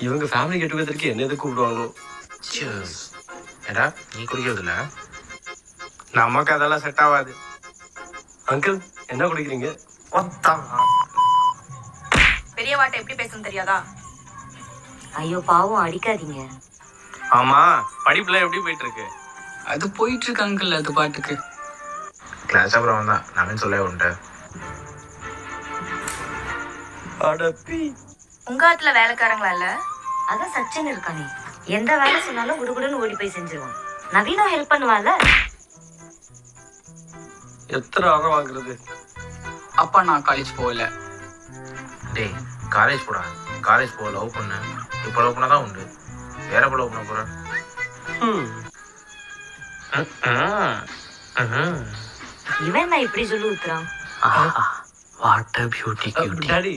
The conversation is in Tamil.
இவங்க ஃபேமிலி கெட் டுகெதருக்கு என்ன எதுக்கு கூப்பிடுவாங்களோ. ஏடா நீ குடிக்கிறதில்ல? நமக்கு அதெல்லாம் செட் ஆகாது. அங்கிள் என்ன குடிக்கிறீங்க? பெரிய வாட்டை எப்படி பேசணும் தெரியாதா? ஐயோ பாவம், அடிக்காதீங்க. ஆமா, படிப்புல எப்படி போயிட்டு இருக்கு? அது போயிட்டு இருக்கு அங்கிள், அது பாட்டுக்கு. கிளாஸ் அப்புறம் வந்தான் நான் சொல்ல உன்ட்ட. அடப்பி. உங்க ஆத்துல வேலைக்காரங்களா இல்ல? அதான் சச்சின் இருக்கானே, எந்த வேலை சொன்னாலும் குடுகுடுன்னு ஓடி போய் செஞ்சிருவான். நவீனும் ஹெல்ப் பண்ணுவால. எத்தனை அறை வாங்குறது? அப்பா நான் காலேஜ் போகல. டேய் காலேஜ் போடா, காலேஜ் போ, லவ் பண்ண. இப்போ லவ் பண்ண தான் உண்டு, வேற எப்போ லவ் பண்ண போகிறேன்? இவன் நான் இப்படி சொல்லி ஊத்துறான். What a beauty cutie. Daddy